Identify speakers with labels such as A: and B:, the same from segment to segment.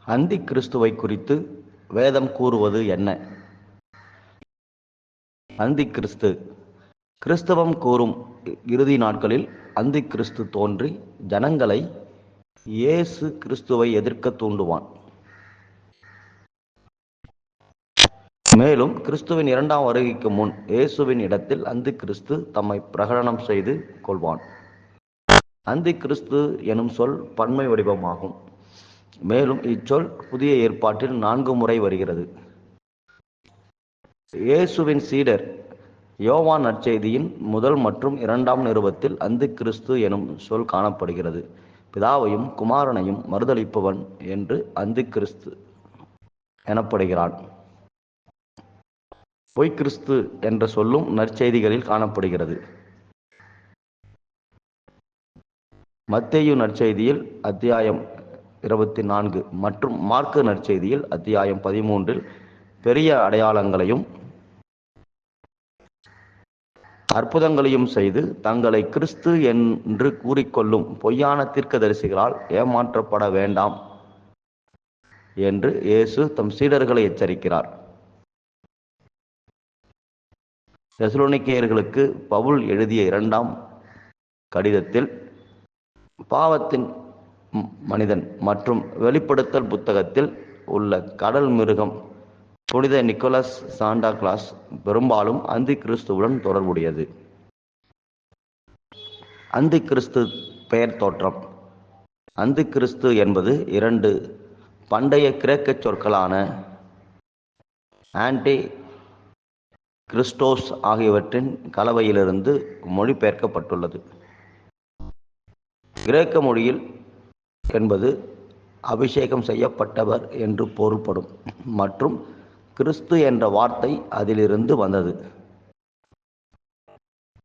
A: அந்தி கிறிஸ்துவை குறித்து வேதம் கூறுவது என்ன? அந்தி கிறிஸ்து கிறிஸ்தவம் கூறும் இறுதி நாட்களில் அந்தி கிறிஸ்து தோன்றி ஜனங்களை இயேசு கிறிஸ்துவை எதிர்க்க தூண்டுவான். மேலும் கிறிஸ்துவின் இரண்டாம் வருகைக்கு முன் இயேசுவின் இடத்தில் அந்தி கிறிஸ்து தம்மை பிரகடனம் செய்து கொள்வான். அந்தி கிறிஸ்து எனும் சொல் பன்மை வடிவமாகும். மேலும் இச்சொல் புதிய ஏற்பாட்டில் 4 முறை வருகிறது. இயேசுவின் சீடர் யோவான் நற்செய்தியின் 1 மற்றும் 2 நிருபத்தில் அந்தி கிறிஸ்து எனும் சொல் காணப்படுகிறது. பிதாவையும் குமாரனையும் மறுதலிப்பவன் என்று அந்தி கிறிஸ்து எனப்படுகிறான். பொய் கிறிஸ்து என்ற சொல்லும் நற்செய்திகளில் காணப்படுகிறது. மத்தேயு நற்செய்தியில் அத்தியாயம் 24 மற்றும் மார்க்கு நற்செய்தியில் அத்தியாயம் 13 பெரிய அடையாளங்களையும் அற்புதங்களையும் செய்து தங்களை கிறிஸ்து என்று கூறிக்கொள்ளும் பொய்யான தீர்க்கதரிசிகளால் ஏமாற்றப்பட வேண்டாம் என்று இயேசு தம் சீடர்களை எச்சரிக்கிறார். தெசலோனிக்கேயர்களுக்கு பவுல் எழுதிய 2ஆம் கடிதத்தில் பாவத்தின் மனிதன் மற்றும் வெளிப்படுத்தல் புத்தகத்தில் உள்ள கடல் மிருகம் புனித நிக்கோலஸ் சாண்டா கிளாஸ் பெரும்பாலும் அந்தி கிறிஸ்துவுடன் தொடர்புடையது. அந்தி கிறிஸ்து பெயர் தோற்றம். அந்தி கிறிஸ்து என்பது 2 பண்டைய கிரேக்க சொற்களான ஆன்டி கிறிஸ்டோஸ் ஆகியவற்றின் கலவையிலிருந்து மொழிபெயர்க்கப்பட்டுள்ளது. கிரேக்க மொழியில் என்பது அபிஷேகம் செய்யப்பட்டவர் என்று பொருள்படும் மற்றும் கிறிஸ்து என்ற வார்த்தை அதிலிருந்து வந்தது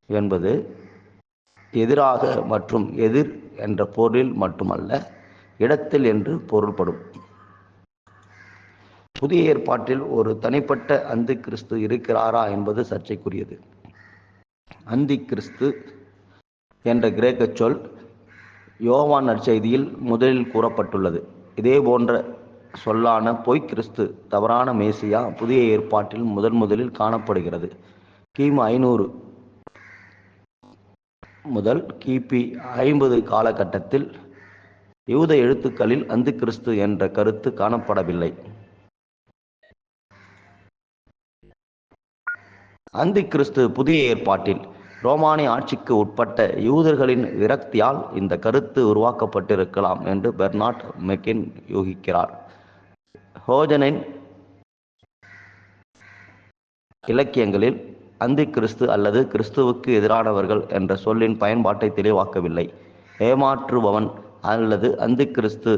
A: என்பது எதிராக மற்றும் எதிர் என்ற பொருளில் மட்டுமல்ல, இடத்தில் என்று பொருள்படும். புதிய ஏற்பாட்டில் ஒரு தனிப்பட்ட அந்தி கிறிஸ்து இருக்கிறாரா என்பது சர்ச்சைக்குரியது. அந்தி கிறிஸ்து என்ற கிரேக்க சொல் யோவான் நற்செய்தியில் முதலில் கூறப்பட்டுள்ளது. இதே போன்ற சொல்லான பொய் கிறிஸ்து, தவறான மேசியா புதிய ஏற்பாட்டில் முதலில் காணப்படுகிறது. கிமு 500 முதல் கிபி 50 காலகட்டத்தில் யூத எழுத்துக்களில் அந்தி கிறிஸ்து என்ற கருத்து காணப்படவில்லை. அந்தி கிறிஸ்து புதிய ஏற்பாட்டில் ரோமானிய ஆட்சிக்கு உட்பட்ட யூதர்களின் விரக்தியால் இந்த கருத்து உருவாக்கப்பட்டிருக்கலாம் என்று பெர்னார்ட் மெக்கின் யூகிக்கிறார். ஹோஜனின் இலக்கியங்களில் அந்தி கிறிஸ்து அல்லது கிறிஸ்துவுக்கு எதிரானவர்கள் என்ற சொல்லின் பயன்பாட்டை தெளிவாக்கவில்லை. ஏமாற்றுபவன் அல்லது அந்தி கிறிஸ்து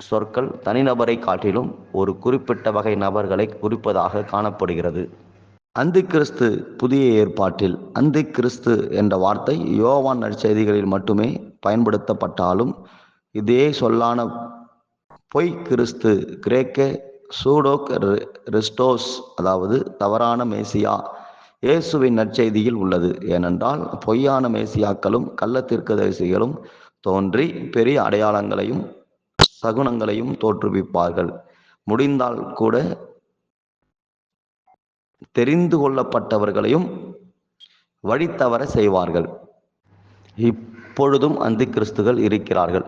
A: சொற்கள் தனிநபரை காட்டிலும் ஒரு குறிப்பிட்ட வகை நபர்களை குறிப்பதாக காணப்படுகிறது. அந்தி கிறிஸ்து புதிய ஏற்பாட்டில் அந்தி கிறிஸ்து என்ற வார்த்தை யோவான் நற்செய்திகளில் மட்டுமே பயன்படுத்தப்பட்டாலும் இதே சொல்லான பொய் கிறிஸ்து கிரேக்க சூடோ கிறிஸ்டோஸ் அதாவது தவறான மேசியா இயேசுவின் நற்செய்தியில் உள்ளது. ஏனென்றால் பொய்யான மேசியாக்களும் கள்ள தீர்க்கதரிசிகளும் தோன்றி பெரிய அடையாளங்களையும் சகுனங்களையும் தோற்றுவிப்பார்கள். முடிந்தால் கூட தெரிந்து கொள்ளப்பட்டவர்களையும் வழித்தவர செய்வார்கள். இப்பொழுதும் அந்தி கிறிஸ்துகள் இருக்கிறார்கள்.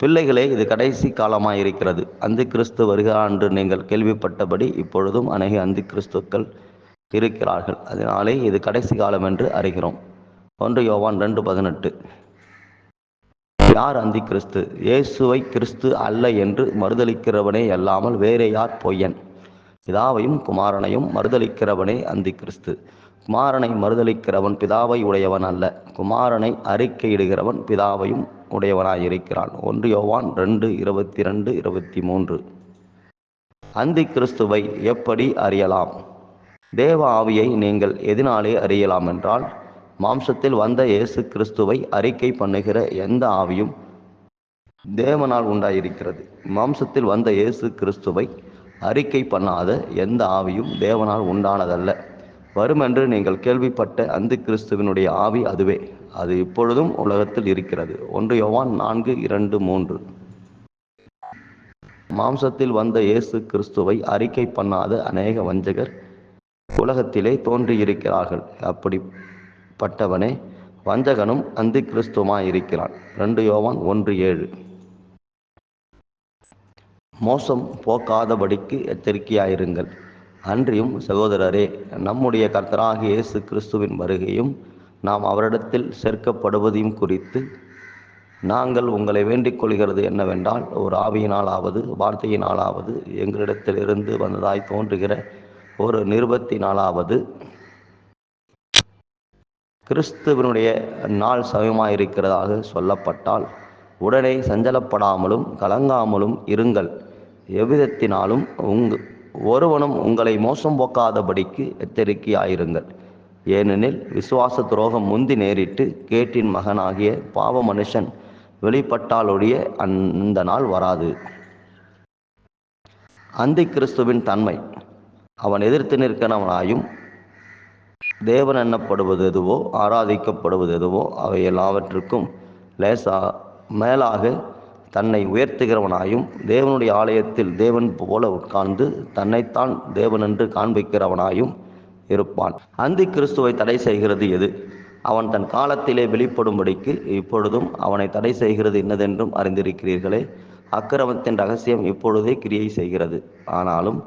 A: பிள்ளைகளே, இது கடைசி காலமாயிருக்கிறது. அந்தி கிறிஸ்து வருகிறார் என்று நீங்கள் கேள்விப்பட்டபடி இப்பொழுதும் அநேக அந்தி கிறிஸ்துக்கள் இருக்கிறார்கள். அதனாலே இது கடைசி காலம் என்று அறிகிறோம். 1 யோவான் 2:18. யார் அந்தி கிறிஸ்து? இயேசுவை கிறிஸ்து அல்ல என்று மறுதலிக்கிறவனே அல்லாமல் வேறே யார் பொய்யன்? பிதாவையும் குமாரனையும் மறுதலிக்கிறவனே அந்தி கிறிஸ்து. குமாரனை மறுதலிக்கிறவன் பிதாவை உடையவன் அல்ல. குமாரனை அறிக்கையிடுகிறவன் பிதாவையும் உடையவனாயிருக்கிறான். 1 யோவான் 2:22-23. அந்தி கிறிஸ்துவை எப்படி அறியலாம்? தேவ ஆவியை நீங்கள் எதனாலே அறியலாம் என்றால், மாம்சத்தில் வந்த இயேசு கிறிஸ்துவை அறிக்கை பண்ணுகிற எந்த ஆவியும் தேவனால் உண்டாயிருக்கிறது. மாம்சத்தில் வந்த இயேசு கிறிஸ்துவை அறிக்கை பண்ணாத எந்த ஆவியும் தேவனால் உண்டானதல்ல. வருமென்று நீங்கள் கேள்விப்பட்ட அந்தி கிறிஸ்துவினுடைய ஆவி அதுவே. அது இப்பொழுதும் உலகத்தில் இருக்கிறது. 1 யோவான் 4:2-3. மாம்சத்தில் வந்த இயேசு கிறிஸ்துவை அறிக்கை பண்ணாத அநேக வஞ்சகர் உலகத்திலே தோன்றியிருக்கிறார்கள். அப்படிப்பட்டவனே வஞ்சகனும் அந்தி கிறிஸ்துமாயிருக்கிறான். 2 யோவான் 1:7. மோசம் போக்காதபடிக்கு எச்சரிக்கையாயிருங்கள். அன்றியும் சகோதரரே, நம்முடைய கர்த்தராகிய இயேசு கிறிஸ்துவின் வருகையும் நாம் அவரிடத்தில் சேர்க்கப்படுவதையும் குறித்து நாங்கள் உங்களை வேண்டிக் கொள்கிறது என்னவென்றால், ஒரு ஆவியினாலாவது வார்த்தையினாலாவது எங்களிடத்திலிருந்து வந்ததாய் தோன்றுகிற ஒரு நிருபத்தினாலாவது கிறிஸ்துவனுடைய நாள் சமயமாயிருக்கிறதாக சொல்லப்பட்டால் உடனே சஞ்சலப்படாமலும் கலங்காமலும் இருங்கள். எவ்விதத்தினாலும் ஒருவனும் உங்களை மோசம் போக்காதபடிக்கு எச்சரிக்கையாயிருங்கள். ஏனெனில் விசுவாச துரோகம் முந்தி நேரிட்டு கேட்டின் மகனாகிய பாவ மனுஷன் வெளிப்பட்டாலொழிய அந்த நாள் வராது. அந்தி கிறிஸ்துவின் தன்மை. அவன் எதிர்த்து நிற்கிறவனாயும் தேவன் எண்ணப்படுவது எதுவோ ஆராதிக்கப்படுவது எதுவோ அவை எல்லாவற்றுக்கும் மேலாக தன்னை உயர்த்துகிறவனாயும் தேவனுடைய ஆலயத்தில் தேவன் போல உட்கார்ந்து தன்னைத்தான் தேவன் என்று காண்பிக்கிறவனாயும் இருப்பான். அந்தி கிறிஸ்துவை தடை செய்கிறது எது? அவன் தன் காலத்திலே வெளிப்படும்படிக்கு இப்பொழுதும் அவனை தடை செய்கிறது என்னதென்றும் அறிந்திருக்கிறீர்களே. அக்கிரமத்தின் ரகசியம் இப்பொழுதே கிரியை செய்கிறது. ஆனாலும்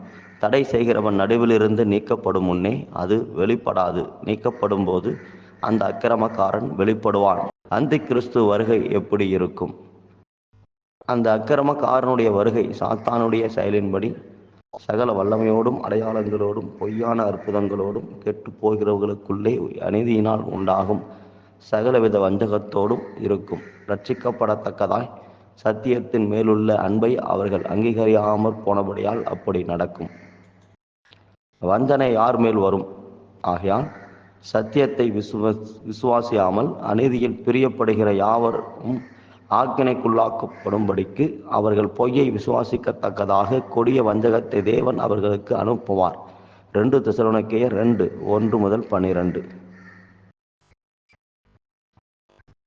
A: தடை செய்கிறவன் நடுவிலிருந்து நீக்கப்படும் முன்னே அது வெளிப்படாது. நீக்கப்படும் போது அந்த அக்கிரமக்காரன் வெளிப்படுவான். அந்தி கிறிஸ்து வருகை எப்படி இருக்கும்? அந்த அக்கிரமக்காரனுடைய வருகை சாத்தானுடைய செயலின்படி சகல வல்லமையோடும் அடையாளங்களோடும் பொய்யான அற்புதங்களோடும் கெட்டு போகிறவர்களுக்குள்ளே அநீதியினால் உண்டாகும் சகலவித வஞ்சகத்தோடும் இருக்கும். ரட்சிக்கப்படத்தக்கதாய் சத்தியத்தின் மேலுள்ள அன்பை அவர்கள் அங்கீகரியாமற் போனபடியால் அப்படி நடக்கும். வஞ்சனை யார் மேல் வரும்? ஆகையால் சத்தியத்தை விசுவாசியாமல் அநீதியில் பிரியப்படுகிற யாவரும் ஆக்கினைக்குள்ளாக்கப்படும்படிக்கு அவர்கள் பொய்யை விசுவாசிக்கத்தக்கதாக கொடிய வஞ்சகத்தை தேவன் அவர்களுக்கு அனுப்புவார். 2 தெசலோனிக்கேயர் 2:1-12.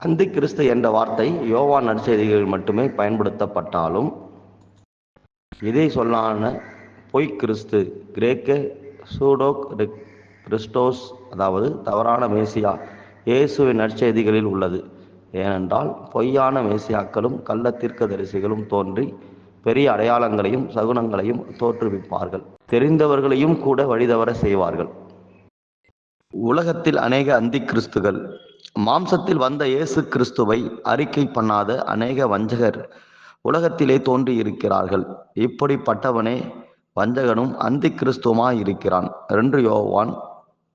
A: அந்தி கிறிஸ்து என்ற வார்த்தை யோவான் நற்செய்திகளில் மட்டுமே பயன்படுத்தப்பட்டாலும் இதே சொல்லான பொய் கிறிஸ்து கிரேக்க சூடோ கிறிஸ்டோஸ், அதாவது தவறான மேசியா, இயேசுவின் நற்செய்திகளில் உள்ளது. ஏனென்றால் பொய்யான மேசியாக்களும் கள்ள தீர்க்கதரிசிகளும் தோன்றி பெரிய அடையாளங்களையும் சகுனங்களையும் தோற்றுவிப்பார்கள். தெரிந்தவர்களையும் கூட வழிதவர செய்வார்கள். உலகத்தில் அநேக அந்தி கிறிஸ்துகள். மாம்சத்தில் வந்த இயேசு கிறிஸ்துவை அறிக்கை பண்ணாத அநேக வஞ்சகர் உலகத்திலே தோன்றியிருக்கிறார்கள். இப்படிப்பட்டவனே வஞ்சகனும் அந்தி கிறிஸ்துமாயிருக்கிறான். 2 யோவான்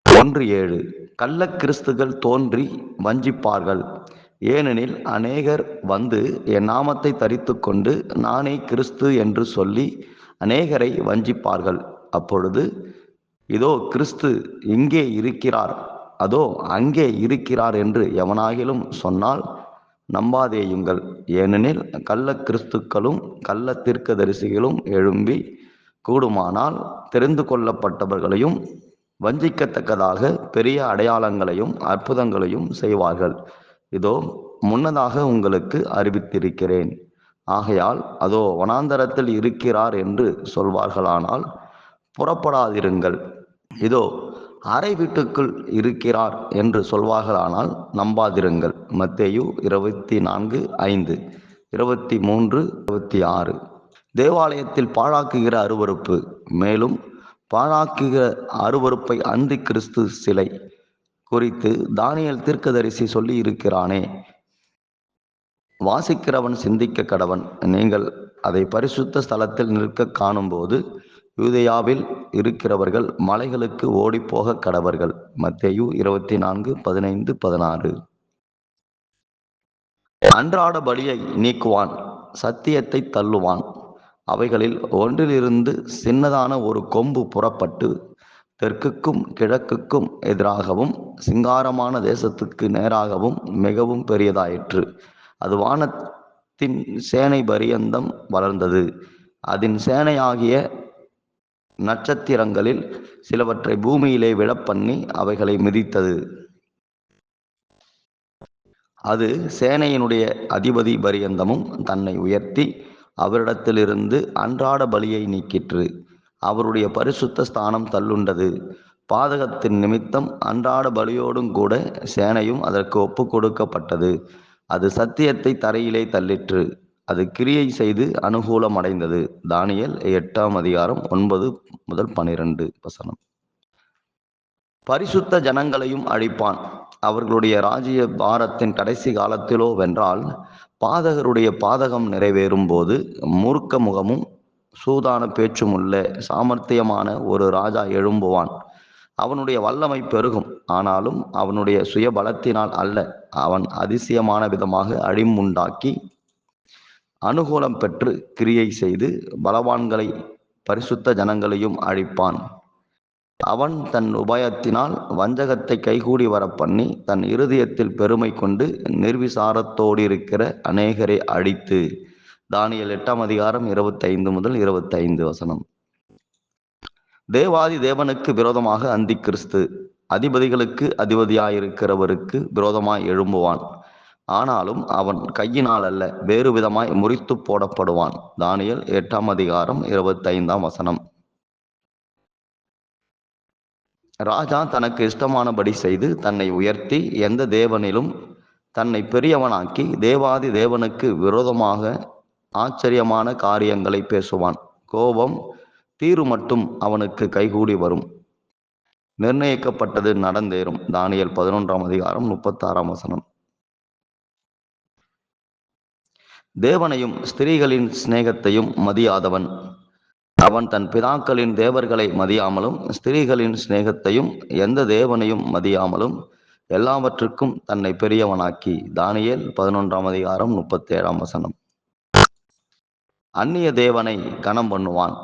A: 1:7. கள்ள கிறிஸ்துகள் தோன்றி வஞ்சிப்பார்கள். ஏனெனில் அநேகர் வந்து என் நாமத்தை தரித்து கொண்டு நானே கிறிஸ்து என்று சொல்லி அநேகரை வஞ்சிப்பார்கள். அப்பொழுது இதோ கிறிஸ்து இங்கே இருக்கிறார், அதோ அங்கே இருக்கிறார் என்று எவனாகிலும் சொன்னால் நம்பாதேயுங்கள். ஏனெனில் கள்ள கிறிஸ்துக்களும் கள்ள தீர்க்கதரிசிகளும் எழும்பி கூடுமானால் தெரிந்து கொள்ளப்பட்டவர்களையும் வஞ்சிக்கத்தக்கதாக பெரிய அடையாளங்களையும் அற்புதங்களையும் செய்வார்கள். இதோ முன்னதாக உங்களுக்கு அறிவித்திருக்கிறேன். ஆகையால் அதோ வனாந்தரத்தில் இருக்கிறார் என்று சொல்வார்களானால் புறப்படாதிருங்கள். இதோ அறை வீட்டுக்குள் இருக்கிறார் என்று சொல்வார்களானால் நம்பாதிருங்கள். மத்தேயு 24:5, 23-26. தேவாலயத்தில் பாழாக்குகிற அருவருப்பு. மேலும் பாழாக்குகிற அருவருப்பை அந்தி கிறிஸ்து சிலை குறித்து தானியேல் தீர்க்கதரிசி சொல்லி இருக்கிறானே. வாசிக்கிறவன் சிந்திக்க கடவன். நீங்கள் அதை பரிசுத்த ஸ்தலத்தில் நிற்க காணும்போது யூதேயாவில் இருக்கிறவர்கள் மலைகளுக்கு ஓடிப்போக கடவர்கள். மத்தேயு 24:15-16. அன்றாட பலியை நீக்குவான், சத்தியத்தை தள்ளுவான். அவைகளில் ஒன்றிலிருந்து சின்னதான ஒரு கொம்பு புறப்பட்டு தெற்குக்கும் கிழக்குக்கும் எதிராகவும் சிங்காரமான தேசத்துக்கு நேராகவும் மிகவும் பெரியதாயிற்று. அது வானத்தின் சேனை பரியந்தம் வளர்ந்தது. அதன் சேனையாகிய நட்சத்திரங்களில் சிலவற்றை பூமியிலே விழப்பண்ணி அவைகளை மிதித்தது. அது சேனையினுடைய அதிபதி பரியந்தமும் தன்னை உயர்த்தி அவரிடத்திலிருந்து அன்றாட பலியை நீக்கிற்று. அவருடைய பரிசுத்த ஸ்தானம் தள்ளுண்டது. பாதகத்தின் நிமித்தம் அன்றாட பலியோடும் கூட சேனையும் அதற்கு ஒப்பு கொடுக்கப்பட்டது. அது சத்தியத்தை தரையிலே தள்ளிற்று. அது கிரியை செய்து அனுகூலம் அடைந்தது. தானியேல் 8 வசனம். பரிசுத்த ஜனங்களையும் அழிப்பான். அவர்களுடைய ராஜ்ய பாரத்தின் கடைசி காலத்திலோ வென்றால், பாதகருடைய பாதகம் நிறைவேறும் போது மூர்க்க முகமும் சூதான பேச்சும் உள்ள சாமர்த்தியமான ஒரு ராஜா எழும்புவான். அவனுடைய வல்லமை பெருகும். ஆனாலும் அவனுடைய சுய பலத்தினால் அல்ல. அவன் அதிசயமான விதமாக அழிமுண்டாக்கி அனுகூலம் பெற்று கிரியை செய்து பலவான்களை பரிசுத்த ஜனங்களையும் அழிப்பான். அவன் தன் உபாயத்தினால் வஞ்சகத்தை கைகூடி வர பண்ணி தன் இருதயத்தில் பெருமை கொண்டு நிர்விசாரத்தோடிருக்கிற அநேகரை அழித்து. தானியேல் 8 வசனம். தேவாதி தேவனுக்கு விரோதமாக அந்தி கிறிஸ்து அதிபதிகளுக்கு அதிபதியாயிருக்கிறவருக்கு விரோதமாய் எழும்புவான். ஆனாலும் அவன் கையினால் அல்ல, வேறு விதமாய் முறித்து போடப்படுவான். தானியேல் 8 வசனம். ராஜா தனக்கு இஷ்டமானபடி செய்து தன்னை உயர்த்தி எந்த தேவனிலும் தன்னை பெரியவனாக்கி தேவாதி தேவனுக்கு விரோதமாக ஆச்சரியமான காரியங்களை பேசுவான். கோபம் தீரு மட்டும் அவனுக்கு கைகூடி வரும். நிர்ணயிக்கப்பட்டது நடந்தேறும். தானியேல் 11 வசனம். தேவனையும் ஸ்திரீகளின் சிநேகத்தையும் மதியாதவன். அவன் தன் பிதாக்களின் தேவர்களை மதியாமலும் ஸ்திரீகளின் சிநேகத்தையும் எந்த தேவனையும் மதியாமலும் எல்லாவற்றுக்கும் தன்னை பெரியவனாக்கி. தானியேல் 11 வசனம். அந்நிய தேவனை கனம் பண்ணுவான்.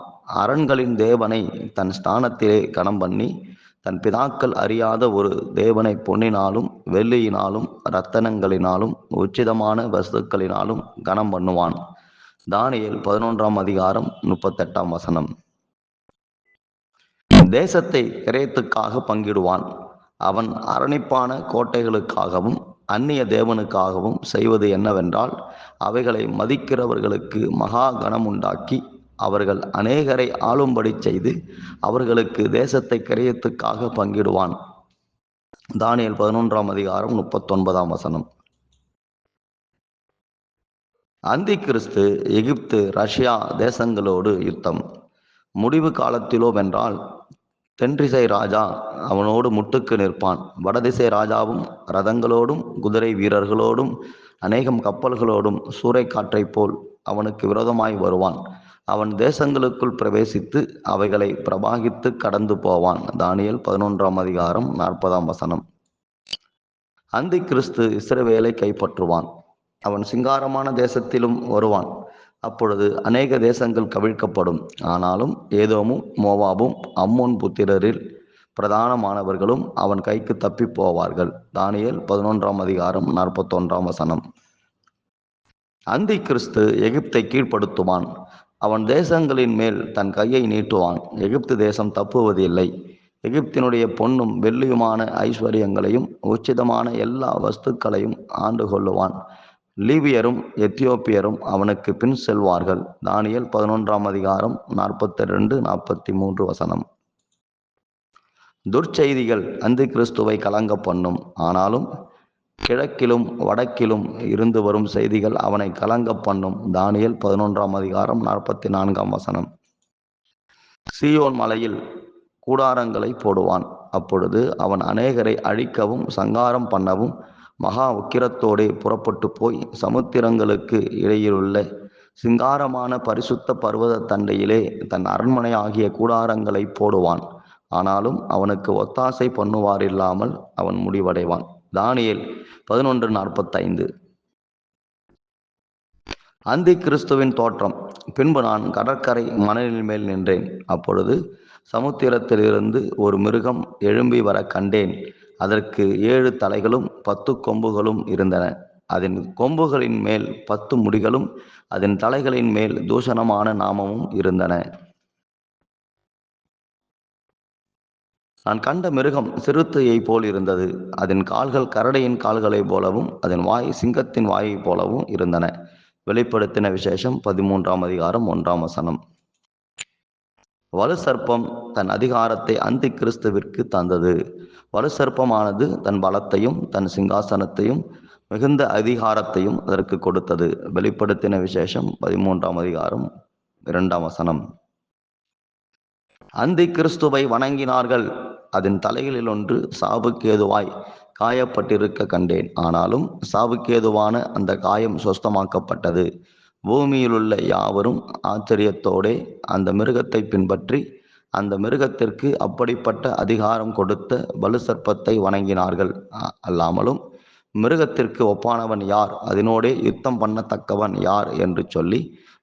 A: அரண்களின் தேவனை தன் ஸ்தானத்திலே கனம் பண்ணி தன் பிதாக்கள் அறியாத ஒரு தேவனை பொன்னினாலும் வெள்ளியினாலும் இரத்தனங்களினாலும் உச்சிதமான வஸ்துக்களினாலும் கனம் பண்ணுவான். தானியேல் 11 வசனம். தேசத்தை கிரயத்துக்காக பங்கிடுவான். அவன் அரணிப்பான கோட்டைகளுக்காகவும் அந்நிய தேவனுக்காகவும் செய்வது என்னவென்றால், அவைகளை மதிக்கிறவர்களுக்கு மகா கனம் உண்டாக்கி அவர்கள் அநேகரை ஆளும்படி செய்து அவர்களுக்கு தேசத்தை கிரயத்துக்காக பங்கிடுவான். தானியேல் 11 வசனம். அந்தி கிறிஸ்து எகிப்து ரஷ்யா தேசங்களோடு யுத்தம். முடிவு காலத்திலோ வென்றால் தென்திசை ராஜா அவனோடு முட்டுக்கு நிற்பான். வடதிசை ராஜாவும் இரதங்களோடும் குதிரை வீரர்களோடும் அநேகம் கப்பல்களோடும் சூறைக்காற்றைப் போல் அவனுக்கு விரோதமாய் வருவான். அவன் தேசங்களுக்குள் பிரவேசித்து அவைகளை பிரபாகித்து கடந்து போவான். தானியேல் 11 வசனம். அந்தி கிறிஸ்து இஸ்ரவேலை கைப்பற்றுவான். அவன் சிங்காரமான தேசத்திலும் வருவான். அப்பொழுது அநேக தேசங்கள் கவிழ்க்கப்படும். ஆனாலும் ஏதோமும் மோவாபும் அம்மோன் புத்திரரில் பிரதானமானவர்களும் அவன் கைக்கு தப்பி போவார்கள். தானியேல் 11 வசனம். அந்தி கிறிஸ்து எகிப்தை கீழ்ப்படுத்துவான். அவன் தேசங்களின் மேல் தன் கையை நீட்டுவான். எகிப்து தேசம் தப்புவதில்லை. எகிப்தினுடைய பொன்னும் வெள்ளியுமான ஐஸ்வர்யங்களையும் உச்சிதமான எல்லா வஸ்துக்களையும் ஆண்டு கொள்ளுவான். லீபியரும் எத்தியோப்பியரும் அவனுக்கு பின் செல்வார்கள். தானியேல் 11 வசனம். துர்ச்செய்திகள் அந்தி கிறிஸ்துவை கலங்க பண்ணும். ஆனாலும் கிழக்கிலும் வடக்கிலும் இருந்து வரும் செய்திகள் அவனை கலங்க பண்ணும். தானியேல் 11 வசனம். சீயோன் மலையில் கூடாரங்களை போடுவான். அப்பொழுது அவன் அநேகரை அழிக்கவும் சங்காரம் பண்ணவும் மகா உக்கிரத்தோடே புறப்பட்டு போய் சமுத்திரங்களுக்கு இடையிலுள்ள சிங்காரமான பரிசுத்த பர்வத தண்டையிலே தன் அரண்மனை ஆகிய கூடாரங்களை போடுவான். ஆனாலும் அவனுக்கு ஒத்தாசை பண்ணுவாரில்லாமல் அவன் முடிவடைவான். தானியேல் 11:45. அந்தி கிறிஸ்துவின் தோற்றம். பின்பு நான் கடற்கரை மணலின் மேல் நின்றேன். அப்பொழுது சமுத்திரத்திலிருந்து ஒரு மிருகம் எழும்பி வர கண்டேன். அதற்கு 7 தலைகளும் 10 கொம்புகளும் இருந்தன. அதன் கொம்புகளின் மேல் 10 முடிகளும் அதன் தலைகளின் மேல் தூஷணமான நாமமும் இருந்தன. நான் கண்ட மிருகம் சிறுத்தையை போல் இருந்தது. அதன் கால்கள் கரடையின் கால்களைப் போலவும் அதன் வாய் சிங்கத்தின் வாயைப் போலவும் இருந்தன. வெளிப்படுத்தின விசேஷம் 13ஆம் அதிகாரம் 1ஆம் வசனம். வலு சர்ப்பம் தன் அதிகாரத்தை அந்தி கிறிஸ்துவிற்கு தந்தது. வலு சர்ப்பமானது தன் பலத்தையும் தன் சிங்காசனத்தையும் மிகுந்த அதிகாரத்தையும் அதற்கு கொடுத்தது. வெளிப்படுத்தின விசேஷம் 13ஆம் அதிகாரம் 2ஆம் வசனம். அந்தி கிறிஸ்துவை வணங்கினார்கள். அதன் தலைகளில் ஒன்று சாவுக்கேதுவாய் காயப்பட்டிருக்க கண்டேன். ஆனாலும் சாவுக்கேதுவான அந்த காயம் சொஸ்தமாக்கப்பட்டது. பூமியிலுள்ள யாவரும் ஆச்சரியத்தோடே அந்த மிருகத்தை பின்பற்றி அந்த மிருகத்திற்கு அப்படிப்பட்ட அதிகாரம் கொடுத்த வலு சர்ப்பத்தை வணங்கினார்கள். அல்லாமலும் மிருகத்திற்கு ஒப்பானவன் யார், அதனோடே யுத்தம் பண்ணத்தக்கவன் யார் என்று சொல்லி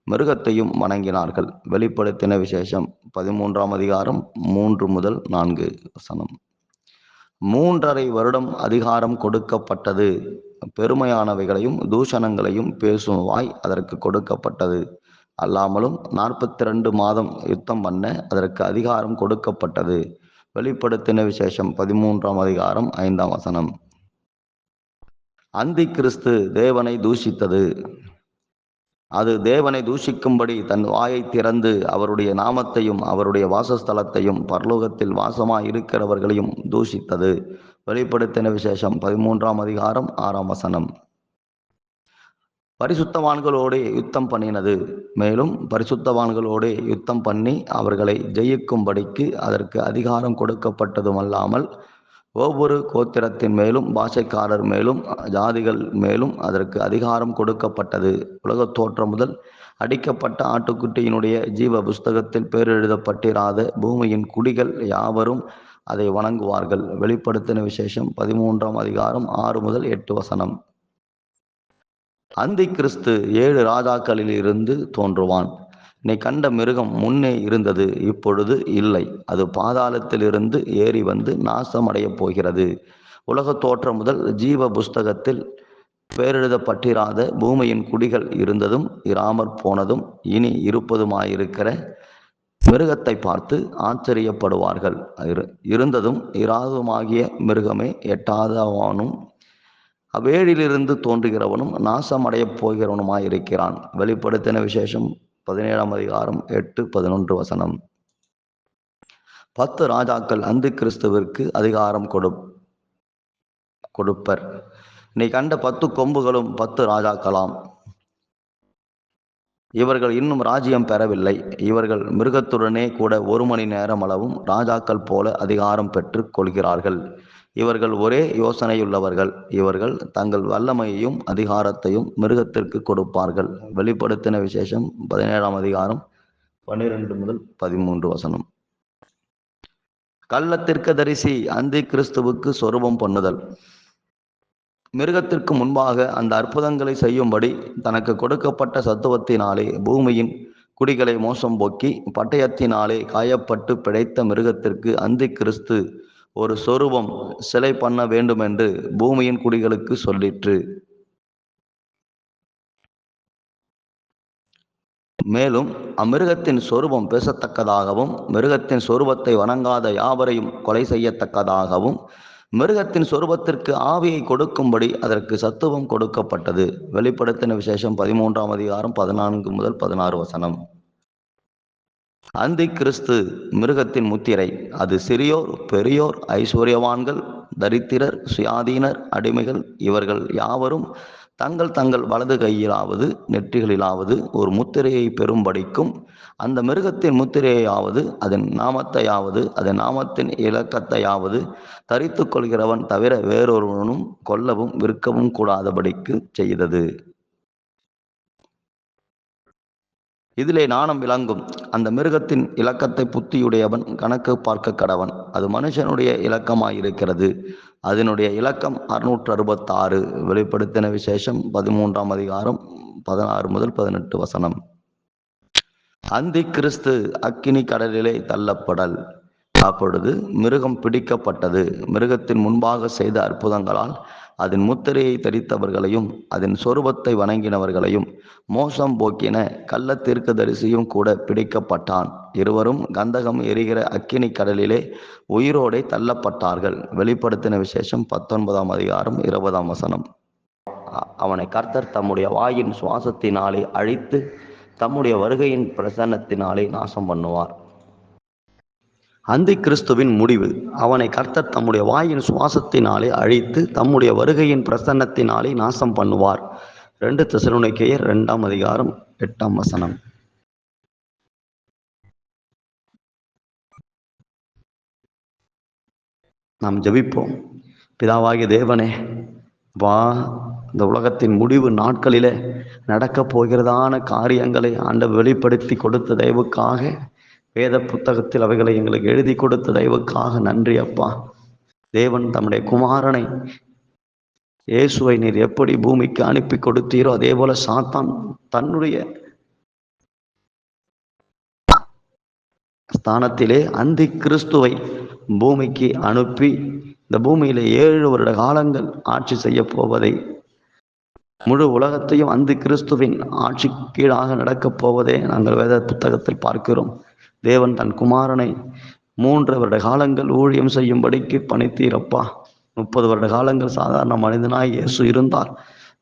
A: மிருகத்தையும் வணங்கினார்கள். வெளிப்படுத்தின விசேஷம் 13ஆம் அதிகாரம் 3 முதல் 4 வசனம். 3½ வருடம் அதிகாரம் கொடுக்கப்பட்டது. பெருமையானவைகளையும் தூஷணங்களையும் பேசும் வாய் அதற்கு கொடுக்கப்பட்டது. அல்லாமலும் 42 மாதம் யுத்தம் பண்ண அதற்கு அதிகாரம் கொடுக்கப்பட்டது. வெளிப்படுத்தின விசேஷம் 13ஆம் அதிகாரம் 5ஆம் வசனம். அந்தி கிறிஸ்து தேவனை தூஷித்தது. அது தேவனை தூஷிக்கும்படி தன் வாயை திறந்து அவருடைய நாமத்தையும் அவருடைய வாசஸ்தலத்தையும் பரலோகத்தில் வாசமாய் இருக்கிறவர்களையும் தூஷித்தது. வெளிப்படுத்தின விசேஷம் 13ஆம் அதிகாரம் 6ஆம் வசனம். பரிசுத்தவான்களோடே யுத்தம் பண்ணினது. மேலும் பரிசுத்தவான்களோடே யுத்தம் பண்ணி அவர்களை ஜெயிக்கும்படிக்கு அதற்கு அதிகாரம் கொடுக்கப்பட்டதுமல்லாமல் ஒவ்வொரு கோத்திரத்தின் மேலும் பாஷைக்காரர் மேலும் ஜாதிகள் மேலும் அதற்கு அதிகாரம் கொடுக்கப்பட்டது. உலகத் தோற்றம் முதல் அடிக்கப்பட்ட ஆட்டுக்குட்டியினுடைய ஜீவ புஸ்தகத்தில் பேரெழுதப்பட்டிராத பூமியின் குடிகள் யாவரும் அதை வணங்குவார்கள். வெளிப்படுத்தின விசேஷம் 13ஆம் அதிகாரம் 6 முதல் 8 வசனம். அந்தி கிறிஸ்து 7 ராஜாக்களில் இருந்து தோன்றுவான். நீ கண்ட மிருகம் முன்னே இருந்தது, இப்பொழுது இல்லை. அது பாதாளத்திலிருந்து ஏறி வந்து நாசமடையப் போகிறது. உலகத் தோற்றம் முதல் ஜீவ புஸ்தகத்தில் பேரெழுதப்பட்டிராத பூமியின் குடிகள் இருந்ததும் இராமற் போனதும் இனி இருப்பதுமாயிருக்கிற மிருகத்தை பார்த்து ஆச்சரியப்படுவார்கள். இருந்ததும் இராதுமாகிய மிருகமே எட்டாதவனும் அவ்வேழிலிருந்து தோன்றுகிறவனும் நாசமடையப் போகிறவனுமாயிருக்கிறான். வெளிப்படுத்தின விசேஷம் 17ஆம் அதிகாரம் 8-11 வசனம். 10 ராஜாக்கள் அந்தி கிறிஸ்துவிற்கு அதிகாரம் கொடுப்பர். நீ கண்ட 10 கொம்புகளும் 10 ராஜாக்களாம். இவர்கள் இன்னும் ராஜ்யம் பெறவில்லை. இவர்கள் மிருகத்துடனே கூட 1 மணி நேரம் அளவும் ராஜாக்கள் போல அதிகாரம் பெற்று கொள்கிறார்கள். இவர்கள் ஒரே யோசனையுள்ளவர்கள். இவர்கள் தங்கள் வல்லமையையும் அதிகாரத்தையும் மிருகத்திற்கு கொடுப்பார்கள். வெளிப்படுத்தின விசேஷம் 17ஆம் அதிகாரம் 12 முதல் 13 வசனம். கள்ளத்தீர்க்கதரிசி அந்தி கிறிஸ்துவுக்கு சொரூபம் பண்ணுதல். மிருகத்திற்கு முன்பாக அந்த அற்புதங்களை செய்யும்படி தனக்கு கொடுக்கப்பட்ட சத்துவத்தினாலே பூமியின் குடிகளை மோசம் போக்கி பட்டயத்தினாலே காயப்பட்டு பிழைத்த மிருகத்திற்கு அந்தி கிறிஸ்து ஒரு சொரூபம் சிலை பண்ண வேண்டுமென்று பூமியின் குடிகளுக்கு சொல்லிற்று. மேலும் அம்மிருகத்தின் சொரூபம் பேசத்தக்கதாகவும் மிருகத்தின் சொரூபத்தை வணங்காத யாவரையும் கொலை செய்யத்தக்கதாகவும் மிருகத்தின் சொரூபத்திற்கு ஆவியை கொடுக்கும்படி அதற்கு சத்துவம் கொடுக்கப்பட்டது. வெளிப்படுத்தின விசேஷம் 13ஆம் அதிகாரம் 14 முதல் 16 வசனம். அந்தி கிறிஸ்து மிருகத்தின் முத்திரை. அது சிறியோர் பெரியோர் ஐஸ்வர்யவான்கள் தரித்திரர் சுயாதீனர் அடிமைகள் இவர்கள் யாவரும் தங்கள் தங்கள் வலது கையிலாவது நெற்றிகளிலாவது ஒரு முத்திரையை பெறும்படிக்கும் அந்த மிருகத்தின் முத்திரையாவது அதன் நாமத்தையாவது அதன் நாமத்தின் இலக்கத்தையாவது தரித்து கொள்கிறவன் தவிர வேறொருவனும் கொல்லவும் விற்கவும் கூடாதபடிக்கு செய்தது. இதிலே நாணம் விளங்கும். அந்த மிருகத்தின் இலக்கத்தை புத்தியுடையவன் கணக்கு பார்க்க கடவன். அது மனுஷனுடைய இலக்கமாயிருக்கிறது. அதனுடைய இலக்கம் 666. வெளிப்படுத்தின விசேஷம் 13ஆம் அதிகாரம் 16 முதல் 18 வசனம். அந்தி கிறிஸ்து அக்கினி கடலிலே தள்ளப்படல். அப்பொழுது மிருகம் பிடிக்கப்பட்டது. மிருகத்தின் முன்பாக செய்த அற்புதங்களால் அதன் முத்திரையை தரித்தவர்களையும் அதன் சொரூபத்தை வணங்கினவர்களையும் மோசம் போக்கின கள்ள தீர்க்கதரிசியும் கூட பிடிக்கப்பட்டான். இருவரும் கந்தகம் எரிகிற அக்கினி கடலிலே உயிரோடே தள்ளப்பட்டார்கள். வெளிப்படுத்தின விசேஷம் 19ஆம் அதிகாரம் 20ஆம் வசனம். அவனை கர்த்தர் தம்முடைய வாயின் சுவாசத்தினாலே அழித்து தம்முடைய வருகையின் பிரசன்னத்தினாலே நாசம் பண்ணுவார். அந்தி கிறிஸ்துவின் முடிவு. அவனை கர்த்தர் தம்முடைய வாயின் சுவாசத்தினாலே அழித்து தம்முடைய வருகையின் பிரசன்னத்தினாலே நாசம் பண்ணுவார். 2 தெசலோனிக்கேயர் 2ஆம் அதிகாரம் 8ஆம் வசனம். நாம் ஜெபிப்போம். பிதாவாகிய தேவனே, இந்த உலகத்தின் முடிவு நாட்களிலே நடக்கப் போகிறதான காரியங்களை ஆண்டவர் வெளிப்படுத்தி கொடுத்த தயவுக்காக, வேத புத்தகத்தில் அவைகளை எங்களுக்கு எழுதி கொடுத்த தயவுக்காக நன்றி அப்பா. தேவன் தம்முடைய குமாரனை இயேசுவை நீர் எப்படி பூமிக்கு அனுப்பி கொடுத்தீரோ அதே போல சாத்தான் தன்னுடைய ஸ்தானத்திலே அந்தி கிறிஸ்துவை பூமிக்கு அனுப்பி இந்த பூமியில 7 வருட காலங்கள் ஆட்சி செய்ய போவதை, முழு உலகத்தையும் அந்தி கிறிஸ்துவின் ஆட்சி கீழாக நடக்கப் போவதே நாங்கள் வேத புத்தகத்தில் பார்க்கிறோம். தேவன் தன் குமாரனை 3 வருட காலங்கள் ஊழியம் செய்யும்படிக்கு பணித்தீரப்பா. 30 வருட காலங்கள் சாதாரண மனிதனாய் இயேசு இருந்தார்.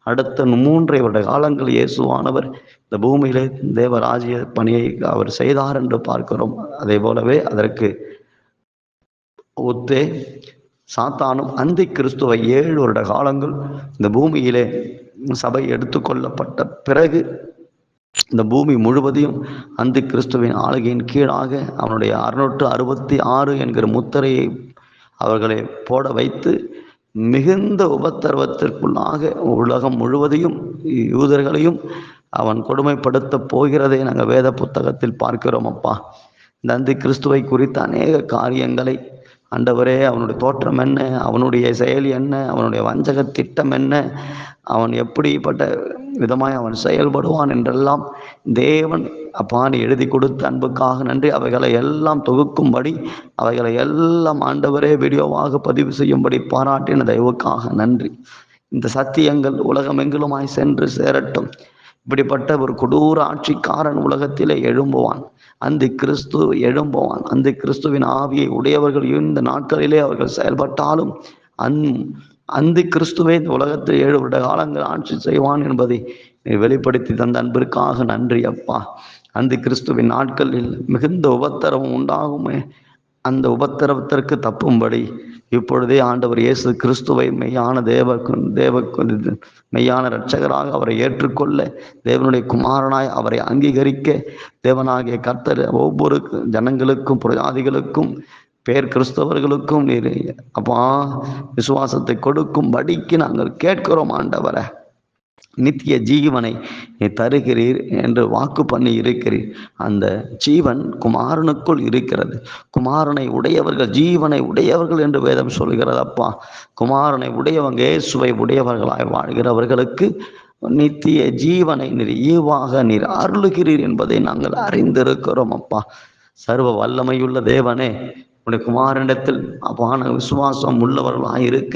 A: அடுத்த 3 வருட காலங்கள் இயேசுவானவர் இந்த பூமியிலே தேவராஜ்ய பணியை அவர் செய்தார் என்று பார்க்கிறோம். அதே போலவே அதற்கு ஒத்தே சாத்தானும் அந்தி கிறிஸ்துவை 7 வருட காலங்கள் இந்த பூமியிலே சபை எடுத்துக்கொள்ளப்பட்ட பிறகு இந்த பூமி முழுவதையும் அந்தி கிறிஸ்துவின் ஆளுகையின் கீழாக அவனுடைய 666 என்கிற முத்திரையை அவர்களை போட வைத்து மிகுந்த உபத்திரவத்திற்குள்ளாக உலகம் முழுவதையும் யூதர்களையும் அவன் கொடுமைப்படுத்த போகிறதை நாங்கள் வேத புத்தகத்தில் பார்க்கிறோம் அப்பா. இந்த அந்தி கிறிஸ்துவை குறித்த அநேக காரியங்களை ஆண்டவரே, அவனுடைய தோற்றம் என்ன, அவனுடைய செயல் என்ன, அவனுடைய வஞ்சக திட்டம் என்ன, அவன் எப்படிப்பட்ட விதமாய் அவன் செயல்படுவான் என்றெல்லாம் தேவன் அப்பான்னு எழுதி கொடுத்த அன்புக்காக நன்றி. அவைகளை எல்லாம் தொகுக்கும்படி, அவைகளை எல்லாம் ஆண்டவரே வீடியோவாக பதிவு செய்யும்படி பாராட்டின தயவுக்காக நன்றி. இந்த சத்தியங்கள் உலகமெங்கிலுமாய் சென்று சேரட்டும். இப்படிப்பட்ட ஒரு கொடூர ஆட்சிக்காரன் உலகத்திலே எழும்புவான். அந்தி கிறிஸ்து எழும்புவான். அந்தி கிறிஸ்துவின் ஆவியை உடையவர்கள் இந்த நாட்களிலே அவர்கள் செயல்பட்டாலும் அந்தி கிறிஸ்துவே இந்த உலகத்தில் 7 வருட காலங்கள் ஆட்சி செய்வான் என்பதை வெளிப்படுத்தி தந்த அன்பிற்காக நன்றி அப்பா. அந்தி கிறிஸ்துவின் நாட்களில் மிகுந்த உபத்திரவம் உண்டாகுமே, அந்த உபத்திரவத்திற்கு தப்பும்படி இப்பொழுதே ஆண்டவர் இயேசு கிறிஸ்துவை மெய்யான மெய்யான இரட்சகராக அவரை ஏற்றுக்கொள்ள, தேவனுடைய குமாரனாய் அவரை அங்கீகரிக்க, தேவனாகிய கர்த்தர் ஒவ்வொரு ஜனங்களுக்கும் புரஜாதிகளுக்கும் பேர் கிறிஸ்தவர்களுக்கும் நீர் அப்பா விசுவாசத்தை கொடுக்கும்படிக்கு நாங்கள் கேட்கிறோம். ஆண்டவரை, நித்திய ஜீவனை தருகிறீர் என்று வாக்கு பண்ணி இருக்கிறீர். அந்த ஜீவன் குமாரனுக்குள் இருக்கிறது. குமாரனை உடையவர்கள் ஜீவனை உடையவர்கள் என்று வேதம் சொல்கிறது அப்பா. குமாரனை உடையவங்க இயேசுவை உடையவர்களாய் வாழ்கிறவர்களுக்கு நித்திய ஜீவனை நீர் ஈவாக நீர் அருளுகிறீர் என்பதை நாங்கள் அறிந்திருக்கிறோம் அப்பா. சர்வ வல்லமையுள்ள தேவனே, உடைய குமாரனிடத்தில் அப்பான விசுவாசம் உள்ளவர்களாக இருக்க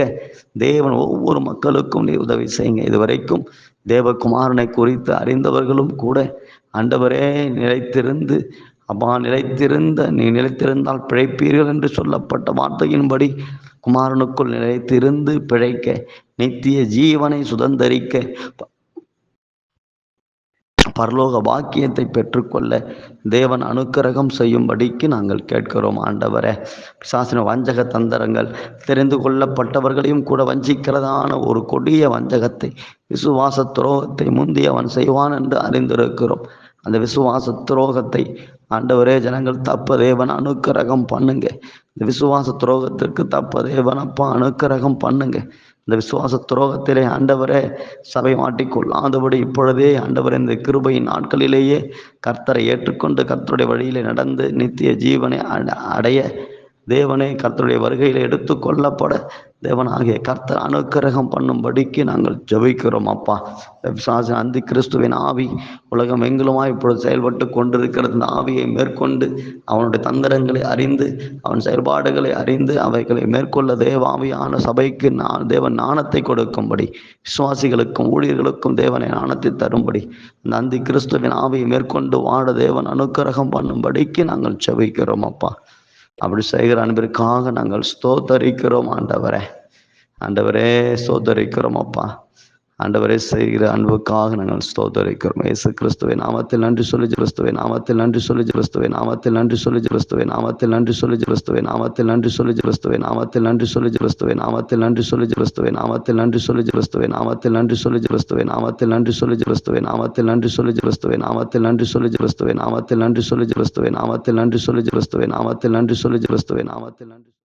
A: தேவன் ஒவ்வொரு மக்களுக்கும் நீ உதவி செய்யுங்க. இதுவரைக்கும் தேவகுமாரனை குறித்து அறிந்தவர்களும் கூட ஆண்டவரே நிலைத்திருந்து நீ நிலைத்திருந்தால் பிழைப்பீர்கள் என்று சொல்லப்பட்ட வார்த்தையின்படி குமாரனுக்குள் நிலைத்திருந்து பிழைக்க, நித்திய ஜீவனை சுதந்தரிக்க, பரலோக பாக்கியத்தை பெற்றுக்கொள்ள தேவன் அனுக்கிரகம் செய்யும்படிக்கு நாங்கள் கேட்கிறோம். ஆண்டவரே, பிசாசின வஞ்சக தந்திரங்கள் தெரிந்து கொள்ளப்பட்டவர்களையும் கூட வஞ்சிக்கிறதான ஒரு கொடிய வஞ்சகத்தை, விசுவாச துரோகத்தை முந்தியவன் செய்வான் என்று அறிந்திருக்கிறோம். அந்த விசுவாச துரோகத்தை ஆண்டவரே ஜனங்கள் தப்ப தேவன் அனுக்கிரகம் பண்ணுங்க. இந்த விசுவாச துரோகத்திற்கு தப்ப தேவன் அப்பா அனுக்கிரகம் பண்ணுங்க. இந்த விசுவாச துரோகத்திலே ஆண்டவரே சபை மாட்டிக்கொள்ளாதபடி இப்பொழுதே ஆண்டவரே இந்த கிருபையின் நாட்களிலேயே கர்த்தரை ஏற்றுக்கொண்டு கர்த்தருடைய வழியிலே நடந்து நித்திய ஜீவனை அடைய தேவனே கர்த்தருடைய வருகையில் எடுத்து கொள்ளப்பட தேவனாகிய கர்த்தர் அனுக்கிரகம் பண்ணும்படிக்கு நாங்கள் ஜெபிக்கிறோம் அப்பா. அந்தி கிறிஸ்துவின் ஆவி உலகம் எங்கிலுமாய் இப்பொழுது செயல்பட்டு கொண்டிருக்கிறது. இந்த ஆவியை மேற்கொண்டு அவனுடைய தந்திரங்களை அறிந்து அவன் செயல்பாடுகளை அறிந்து அவைகளை மேற்கொள்ள தேவாவியான சபைக்கு தேவன் ஞானத்தை கொடுக்கும்படி, விசுவாசிகளுக்கும் ஊழியர்களுக்கும் தேவனை ஞானத்தை தரும்படி அந்த அந்தி கிறிஸ்துவின் ஆவியை மேற்கொண்டு வாழ தேவன் அனுக்கிரகம் பண்ணும்படிக்கு நாங்கள் ஜெபிக்கிறோம் அப்பா. அப்படி செய்கிற அன்பிற்காக நாங்கள் ஸ்தோத்தரிக்கிறோம். ஆண்டவரே ஸ்தோத்தரிக்கிறோம் அப்பா. ஆண்டவரே செய்கிற அன்புக்காக நாங்கள் ஸ்தோத்தரிக்கிறோம். இயேசு கிறிஸ்துவின் நாமத்தில் நன்றி சொல்லி கிறிஸ்துவின் நாமத்தில் நன்றி சொல்லி கிறிஸ்துவின் நாமத்தில் நன்றி சொல்லி கிறிஸ்துவின் நாமத்தில் நன்றி சொல்லி கிறிஸ்துவின் நாமத்தில் நன்றி சொல்லி கிறிஸ்துவின் நாமத்தில் நன்றி சொல்லி கிறிஸ்துவின் நாமத்தில் நன்றி சொல்லி கிறிஸ்துவின் நாமத்தில் நன்றி சொல்லி கிறிஸ்துவின் நாமத்தில் நன்றி சொல்லி கிறிஸ்துவின் நாமத்தில் நன்றி சொல்லி கிறிஸ்துவின் நாமத்தில் நன்றி சொல்லி கிறிஸ்துவின் நாமத்தில் நன்றி சொல்லி கிறிஸ்துவின் நாமத்தில் நன்றி சொல்லி கிறிஸ்துவின் நாமத்தில் நன்றி சொல்லி கிறிஸ்துவின் நாமத்தில் நன்றி சொல்லி கிறிஸ்துவின் நாமத்தில் நன்றி